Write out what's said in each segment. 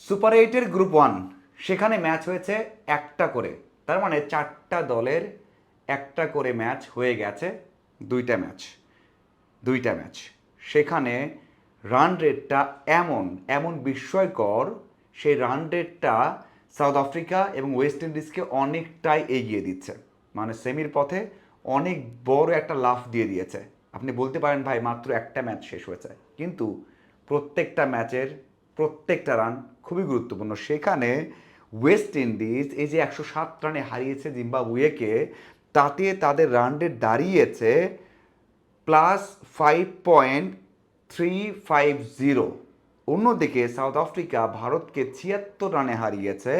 Super এইটের group one সেখানে match হয়েছে একটা করে, তার মানে চারটা দলের একটা করে ম্যাচ হয়ে গেছে। দুইটা ম্যাচ দুইটা ম্যাচ সেখানে রান রেটটা এমন এমন বিস্ময়কর, সেই রান রেটটা সাউথ আফ্রিকা এবং ওয়েস্ট ইন্ডিজকে অনেকটাই এগিয়ে দিচ্ছে। মানে সেমির পথে অনেক বড় একটা লাফ দিয়ে দিয়েছে। আপনি বলতে পারেন ভাই মাত্র একটা ম্যাচ শেষ হয়েছে, কিন্তু প্রত্যেকটা ম্যাচের প্রত্যেকটা রান খুবই গুরুত্বপূর্ণ। সেখানে ওয়েস্ট ইন্ডিজ এই যে 107 রানে হারিয়েছে জিম্বাবুয়েকে, তাতে তাদের রান রেট দাঁড়িয়েছে +5.350। অন্যদিকে সাউথ আফ্রিকা ভারতকে 76 রানে হারিয়েছে,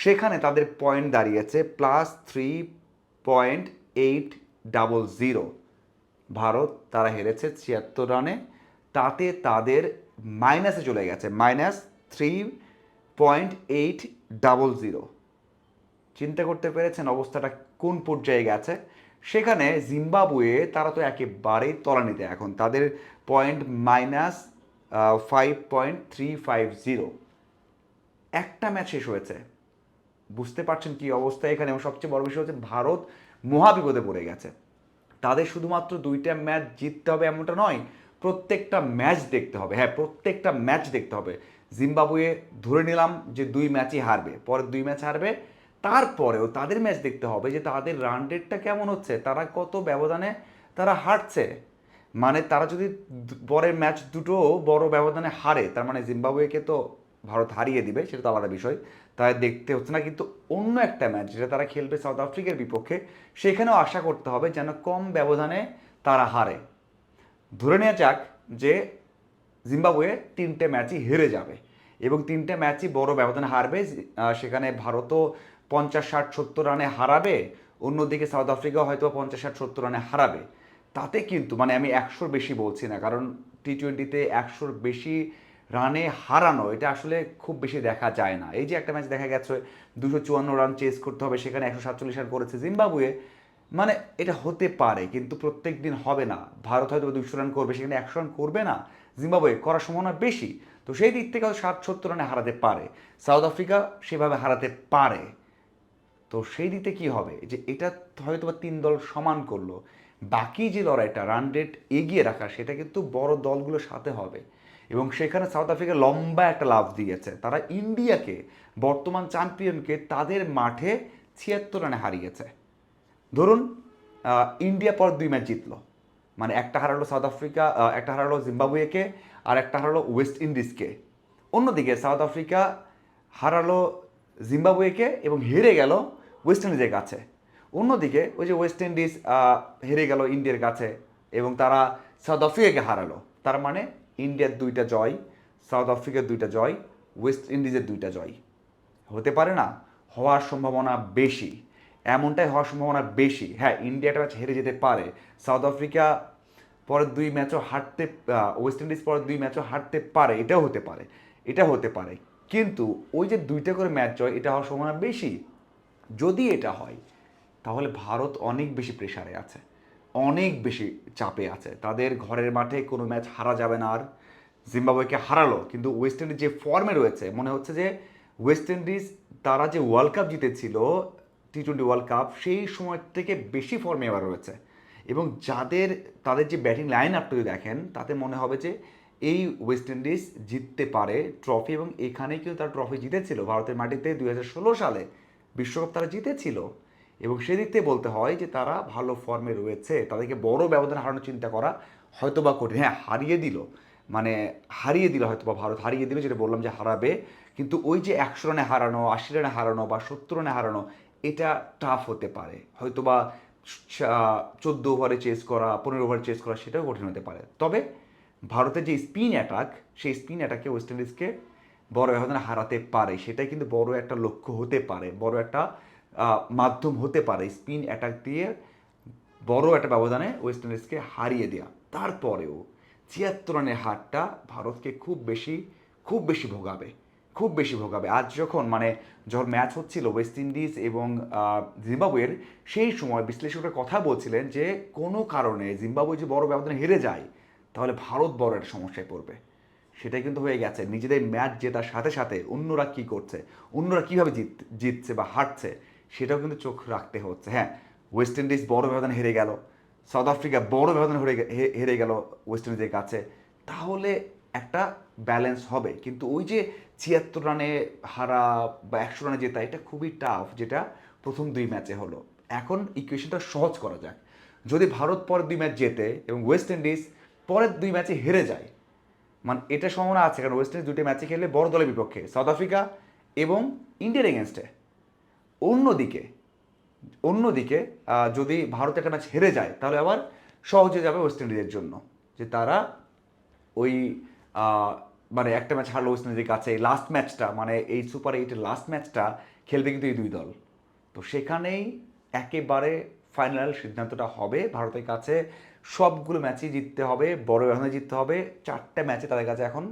সেখানে তাদের পয়েন্ট দাঁড়িয়েছে +3.800। ভারত তারা হেরেছে 76 রানে, তাতে তাদের মাইনাসে চলে গেছে -3.800। চিন্তা করতে পেরেছেন অবস্থাটা কোন পর্যায়ে গেছে। সেখানে জিম্বাবুয়ে তারা তো একেবারেই তলানিতে, এখন তাদের পয়েন্ট -5.350। একটা ম্যাচ শেষ হয়েছে, বুঝতে পারছেন কি অবস্থা এখানে। এবং সবচেয়ে বড় বিষয় হচ্ছে ভারত মহা বিপদে পড়ে গেছে। তাদের শুধুমাত্র দুইটা ম্যাচ জিততে হবে এমনটা নয়, প্রত্যেকটা ম্যাচ দেখতে হবে। হ্যাঁ, প্রত্যেকটা ম্যাচ দেখতে হবে। জিম্বাবুয়ে ধরে নিলাম যে দুই ম্যাচই হারবে, পরের দুই ম্যাচ হারবে, তারপরেও তাদের ম্যাচ দেখতে হবে যে তাদের রান রেটটা কেমন হচ্ছে, তারা কত ব্যবধানে তারা হারছে। মানে তারা যদি পরের ম্যাচ দুটো বড় ব্যবধানে হারে, তার মানে জিম্বাবুয়েকে তো ভারত হারিয়ে দিবে, সেটা তো আলাদা বিষয়, তাই দেখতে হচ্ছে না। কিন্তু অন্য একটা ম্যাচ যেটা তারা খেলবে সাউথ আফ্রিকার বিপক্ষে, সেখানেও আশা করতে হবে যেন কম ব্যবধানে তারা হারে। ধরে নেওয়া যাক যে জিম্বাবুয়ে তিনটে ম্যাচই হেরে যাবে এবং তিনটে ম্যাচই বড় ব্যবধানে হারবে। সেখানে ভারতও 50, 60, 70 রানে হারাবে, অন্যদিকে সাউথ আফ্রিকাও হয়তো 50, 60, 70 রানে হারাবে। তাতে কিন্তু মানে আমি 100-র বেশি বলছি না, কারণ টি-20-তে 100-র বেশি রানে হারানো এটা আসলে খুব বেশি দেখা যায় না। এই যে একটা ম্যাচ দেখা গেছে 254 রান চেস করতে হবে, সেখানে 147 রান করেছে জিম্বাবুয়ে। মানে এটা হতে পারে, কিন্তু প্রত্যেক দিন হবে না। ভারত হয়তো 200 রান করবে, সেখানে 100 রান করবে না, জিম্বাবুয়ে করার সম্ভাবনা বেশি। তো সেই দিক থেকে হয়তো 60, 70 রানে হারাতে পারে, সাউথ আফ্রিকা সেভাবে হারাতে পারে। তো সেই দিকে কি হবে যে এটা হয়তো বা তিন দল সমান করলো, বাকি যে লড়াইটা রান রেট এগিয়ে রাখা সেটা কিন্তু বড় দলগুলোর সাথে হবে। এবং সেখানে সাউথ আফ্রিকা লম্বা একটা লাভ দিয়েছে, তারা ইন্ডিয়াকে, বর্তমান চ্যাম্পিয়নকে তাদের মাঠে 76 রানে হারিয়েছে। ধরুন ইন্ডিয়া পর দুই ম্যাচ জিতলো, মানে একটা হারালো সাউথ আফ্রিকা, একটা হারালো জিম্বাবুয়েকে, আর একটা হারালো ওয়েস্ট ইন্ডিজকে। অন্যদিকে সাউথ আফ্রিকা হারালো জিম্বাবুয়েকে এবং হেরে গেল ওয়েস্ট ইন্ডিজের কাছে। অন্যদিকে ওই যে ওয়েস্ট ইন্ডিজ হেরে গেল ইন্ডিয়ার কাছে এবং তারা সাউথ আফ্রিকাকে হারালো। তার মানে ইন্ডিয়ার দুইটা জয়, সাউথ আফ্রিকার দুইটা জয়, ওয়েস্ট ইন্ডিজের দুইটা জয়। হতে পারে না? হওয়ার সম্ভাবনা বেশি, এমনটাই হওয়ার সম্ভাবনা বেশি। হ্যাঁ, ইন্ডিয়াটা ম্যাচ হেরে যেতে পারে, সাউথ আফ্রিকা পরের দুই ম্যাচও হারতে, ওয়েস্ট ইন্ডিজ পরের দুই ম্যাচও হারতে পারে, এটাও হতে পারে, এটা হতে পারে। কিন্তু ওই যে দুইটা করে ম্যাচ জয়, এটা হওয়ার সম্ভাবনা বেশি। যদি এটা হয় তাহলে ভারত অনেক বেশি প্রেশারে আছে, অনেক বেশি চাপে আছে। তাদের ঘরের মাঠে কোনো ম্যাচ হারা যাবে না আর। জিম্বাবুয়েকে হারালো, কিন্তু ওয়েস্ট ইন্ডিজ যে ফর্মে রয়েছে, মনে হচ্ছে যে ওয়েস্ট ইন্ডিজ তারা যে ওয়ার্ল্ড কাপ জিতেছিল, টি-20 ওয়ার্ল্ড কাপ, সেই সময় থেকে বেশি ফর্মে এবার রয়েছে। এবং যাদের তাদের যে ব্যাটিং লাইন আপটা যদি দেখেন, তাতে মনে হবে যে এই ওয়েস্ট ইন্ডিজ জিততে পারে ট্রফি। এবং এখানেই কিন্তু তারা ট্রফি জিতেছিল ভারতের মাটিতে 2016 সালে বিশ্বকাপ তারা জিতেছিল। এবং সেদিক থেকে বলতে হয় যে তারা ভালো ফর্মে রয়েছে, তাদেরকে বড় ব্যবধান হারানোর চিন্তা করা হয়তো বা কঠিন। হ্যাঁ, হারিয়ে দিল, মানে হারিয়ে দিল হয়তো বা ভারত হারিয়ে দিল, যেটা বললাম যে হারাবে। কিন্তু ওই যে 100 রানে হারানো, 80 রানে হারানো বা 70 রানে হারানো, এটা টাফ হতে পারে। হয়তো বা 14 ওভারে চেস করা, 15 ওভারে চেস করা, সেটাও কঠিন হতে পারে। তবে ভারতের যে স্পিন অ্যাটাক, সেই স্পিন অ্যাটাকে ওয়েস্ট ইন্ডিজকে বড় ব্যবধানে হারাতে পারে, সেটাই কিন্তু বড় একটা লক্ষ্য হতে পারে, বড় একটা মাধ্যম হতে পারে স্পিন অ্যাটাক দিয়ে বড় একটা ব্যবধানে ওয়েস্ট ইন্ডিজকে হারিয়ে দেওয়া। তারপরেও 76 রানের হারটা ভারতকে খুব বেশি ভোগাবে, খুব বেশি ভোগাবে। আজ যখন যখন ম্যাচ হচ্ছিল ওয়েস্ট ইন্ডিজ এবং জিম্বাবুয়ের, সেই সময় বিশ্লেষকরা কথা বলছিলেন যে কোনো কারণে জিম্বাবুয়ে যে বড় ব্যবধানে হেরে যায়, তাহলে ভারত বড় একটা সমস্যায় পড়বে। সেটাই কিন্তু হয়ে গেছে। নিজেদের ম্যাচ জেতার সাথে সাথে অন্যরা কি করছে, অন্যরা কীভাবে জিতছে বা হারছে, সেটাও কিন্তু চোখ রাখতে হচ্ছে। হ্যাঁ, ওয়েস্ট ইন্ডিজ বড় ব্যবধানে হেরে গেল, সাউথ আফ্রিকা বড় ব্যবধানে হেরে গেল ওয়েস্ট ইন্ডিজের কাছে, তাহলে একটা ব্যালেন্স হবে। কিন্তু ওই যে 76 রানে হারা বা 100 রানে জেতা, এটা খুবই টাফ, যেটা প্রথম 2 ম্যাচে হলো। এখন ইকুয়েশনটা সহজ করা যাক। যদি ভারত পরের 2 ম্যাচ জেতে এবং ওয়েস্ট ইন্ডিজ পরের 2 ম্যাচে হেরে যায়, মানে এটা সম্ভাবনা আছে, কারণ ওয়েস্ট ইন্ডিজ 2টি ম্যাচে খেলে বড় দলের বিপক্ষে, সাউথ আফ্রিকা এবং ইন্ডিয়ার এগেনস্টে। অন্যদিকে অন্যদিকে যদি ভারত একটা ম্যাচ হেরে যায়, তাহলে আবার সহজে যাবে ওয়েস্ট ইন্ডিজের জন্য, যে তারা ওই মানে একটা ম্যাচ হারলো ওয়েস্ট ইন্ডিজের কাছে, লাস্ট ম্যাচটা মানে এই সুপার 8-এর লাস্ট ম্যাচটা খেলবে কিন্তু এই 2 দল। তো সেখানেই একেবারে ফাইনাল সিদ্ধান্তটা হবে। ভারতের কাছে সবগুলো ম্যাচই জিততে হবে, বড় ব্যবধানে জিততে হবে। 4টা ম্যাচে তাদের কাছে এখন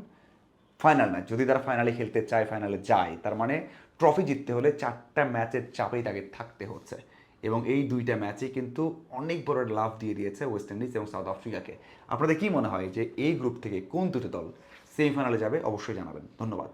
ফাইনাল ম্যাচ, যদি তারা ফাইনালে খেলতে চায়, ফাইনালে যায়, তার মানে ট্রফি জিততে হলে 4টা ম্যাচের চাপেই তাকে থাকতে হচ্ছে। এবং এই 2টা ম্যাচই কিন্তু অনেক বড় লাভ দিয়ে দিয়েছে ওয়েস্ট ইন্ডিজ এবং সাউথ আফ্রিকাকে। আপনাদের কি মনে হয় যে এই গ্রুপ থেকে কোন দুটো দল সেমিফাইনালে যাবে? অবশ্যই জানাবেন। ধন্যবাদ।